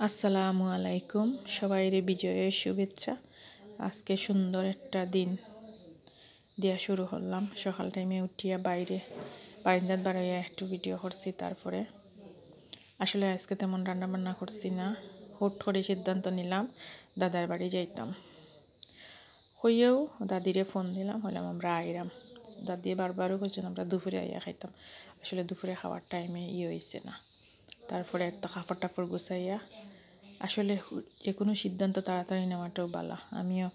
আসসালামু আলাইকুম, সবাইরে বিজয়ের শুভেচ্ছা। আজকে সুন্দর একটা দিন দিয়া শুরু করলাম। সকাল টাইমে উঠিয়া বারান্দাত বাড়াইয়া একটু ভিডিও করছি। তারপরে আসলে আজকে তেমন রান্না বান্না করছি না, হুট করে সিদ্ধান্ত নিলাম দাদার বাড়ি যাইতাম। হইয়াও দাদিরে ফোন দিলাম, হইলাম আমরা আইরাম। দাদি বারবারও কইছেন আমরা দুপুরে আইয়া খাইতাম। আসলে দুপুরে খাওয়ার টাইমে হয়েছে না। তারপরে একটা কাপড় টাপড় গুছাইয়া, আসলে যে কোনো সিদ্ধান্ত তাড়াতাড়ি নেওয়াটাও ভালো। আমিও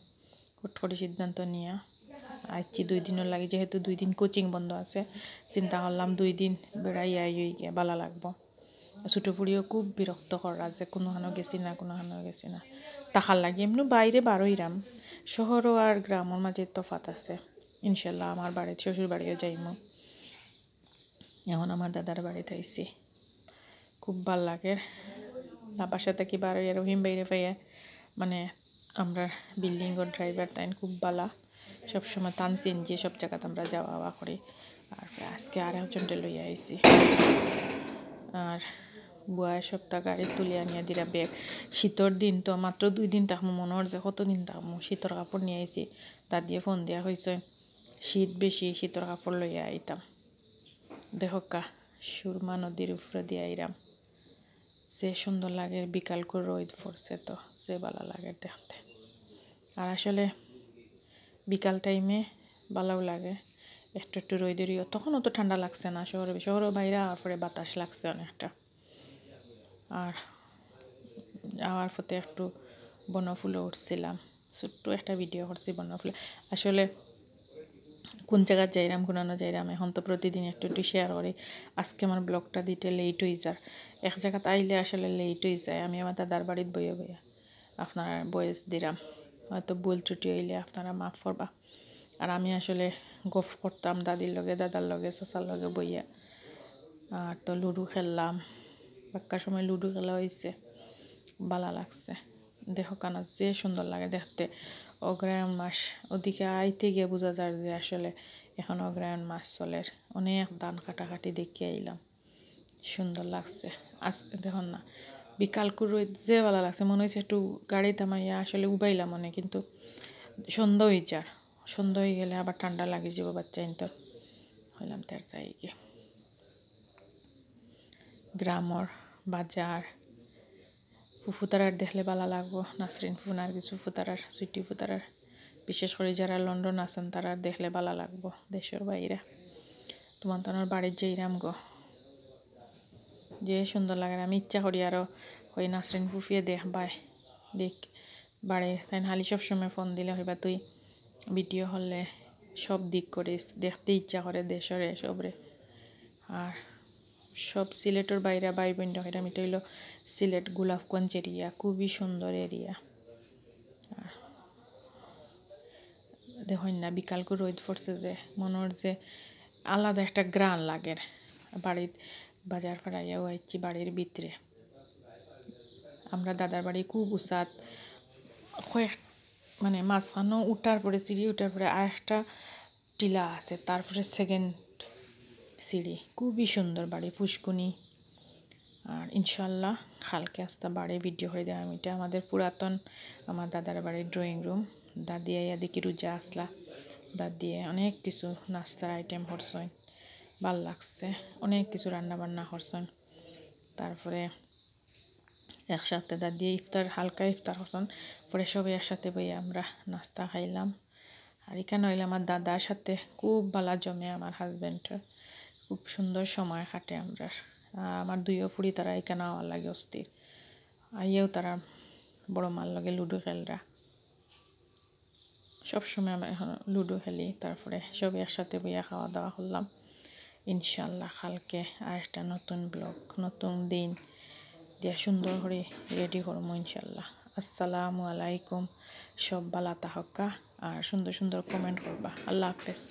হুট করে সিদ্ধান্ত নিয়ে আইছি। 2 দিনও লাগে, যেহেতু 2 দিন কোচিং বন্ধ আছে, চিন্তা করলাম 2 দিন বেড়াইয়া গিয়ে ভালো লাগবো। ছোটো পুরিও খুব বিরক্ত করা যে কোনোখানো গেছি না তাহার লাগে এমনি বাইরে বারোইরাম। শহরও আর গ্রামের মাঝে তফাত আছে। ইনশাল্লাহ আমার বাড়িতে শ্বশুর বাড়িও যাইমু। এখন আমার দাদার বাড়িতে আইছি, খুব ভাল লাগে। বাসার থেকে বারোইয়া রহিম বাইরে পাইয়া, মানে আমরা বিল্ডিং ও ড্রাইভার তাই খুব ভালো। সবসময় টানছেন যে সব জায়গাতে আমরা যাওয়া আওয়া করি। আর আজকে আর একজনটা লইয়া আইছি। আর বুয়া সপ্তাহ গাড়ি তুলে আনিয়া দিরা ব্যাগ। শীতর দিন তো মাত্র 2 দিন থাকবো, মনে হয় যে কতদিন থাকবো। শীতর কাপড় নিয়ে আইছি। দাদিয়ে ফোন দেওয়া হয়েছে শীত বেশি, শীতর কাপড় লইয়া আইতাম। দেখোকা সুরমা নদীর উপরে দিয়ে আইরাম, সে সুন্দর লাগে। বিকাল করে রোদ পড়ছে তো সে ভালো লাগে দেখতে। আর আসলে বিকাল টাইমে ভালোও লাগে, একটু একটু রোদেরিও। তখন অত ঠান্ডা লাগছে না। শহরের বাইরে আর পরে বাতাস লাগছে অনেকটা। আর যাওয়ার পথে একটু বনফুলও উঠছিলাম, ছোট্ট একটা ভিডিও করছি বনফুলে। আসলে কোন জায়গায় যাইরাম কোনানো যাইরাম এখন তো প্রতিদিন একটু একটু শেয়ার করি। আজকে আমার ব্লগটা দিতে লেট হয়ে যায়। এক জায়গাতে আইলে আসলে লেট হয়ে যায়। আমি আমার দাদার বাড়িতে বইয়া আপনারা বয়েস দিলাম, হয়তো ভুল ত্রুটি হইলে আপনারা মাফ করবা। আর আমি আসলে গফ করতাম দাদির লগে, দাদার লগে, চাচার লগে বইয়া। আর তো লুডো খেললাম, বাক্কার সময় লুডো খেলা হয়েছে, ভালো লাগছে। দেখো কানা যে সুন্দর লাগে দেখতে। অগ্রায়ণ মাস ওদিকে আইতে গিয়ে বোঝা যায় যে আসলে এখন অগ্রায়ণ মাস চলে। অনেক ধান কাটাকাটি দেখে আইলাম, সুন্দর লাগছে। আজকে দেখুন না, বিকাল করে যে ভালো লাগছে, মনে হয়েছে একটু গাড়ি থামাইয়া আসলে উবাইলাম মনে, কিন্তু সন্ধ্যা হয়ে যার। সন্ধ্যা হয়ে গেলে আবার ঠান্ডা লাগে যাব বাচ্চা ইন্তর হইলাম তার যাই গিয়ে। গ্রামর বাজার ফুফুতারার দেখলে ভালো লাগবো। নাসরিন ফুফু, নার্গিস ফুফুতারার, সুইটি ফুফুতারার, বিশেষ করে যারা লন্ডন আছেন তারা দেখলে ভালো লাগবো। দেশের বাইরে তোমার বাড়ির যাইরাম গো, যে সুন্দর লাগে। আমি ইচ্ছা করি আরও ওই নাসরিন ফুফিয়ে দেখ বাড়ে তাই হালি সবসময় ফোন দিলে হইবা তুই ভিডিও হলে সব দিক করিস, দেখতে ইচ্ছা করে দেশরে সবরে। আর সব সিলেটের বাইরে ভাই বোন এটা হইল সিলেট গোলাপগঞ্জ এরিয়া, খুবই সুন্দর এরিয়া। আর দেখুন না, বিকাল করে রোদ পড়ছে যে মনে হয় যে আলাদা একটা গ্রান লাগে। বাড়ির বাজার ফাড়াইয়াও আইছি বাড়ির ভিতরে। আমরা দাদার বাড়ি খুব উঁচাত, মানে মাঝখানো উঠার পরে সিঁড়ি উঠার পরে আর একটা টিলা আছে, তারপরে সেকেন্ড সিঁড়ি। খুবই সুন্দর বাড়ি, পুষ্কুনি। আর ইনশাল্লাহ কালকে আসতে বাড়ি ভিডিও করে দেওয়া। এটা আমাদের পুরাতন আমার দাদার বাড়ির ড্রয়িং রুম। দাদি আইয়া দেখি রোজা আসলা, দাদি অনেক কিছু নাস্তার আইটেম করছেন, ভাল লাগছে। অনেক কিছু রান্না বান্না করছেন। তারপরে একসাথে দাদি হালকা ইফতার করছেন, পরে সবাই একসাথে বইয়ে আমরা নাস্তা খাইলাম। আর এখানে হইলে আমার দাদার সাথে খুব ভালো জমে, আমার হাজব্যান্ডের খুব সুন্দর সময় কাটে আমরা। আমার দুইও ফুড়ি তারা এখানে আওয়ার লাগে অস্থির। আইয়েও তারা বড় মার লগে লুডো খেলরা, সবসময় আমরা এখন লুডো খেলি। তারপরে সবাই একসাথে বইয়া খাওয়া দাওয়া করলাম। ইনশাল্লাহ কালকে আর একটা নতুন ব্লগ, নতুন দিন দিয়া সুন্দর করে রেডি করবো ইনশাল্লাহ। আসসালামু আলাইকুম, সব ভালো থাকা আর সুন্দর সুন্দর কমেন্ট করবা। আল্লাহ হাফেজ।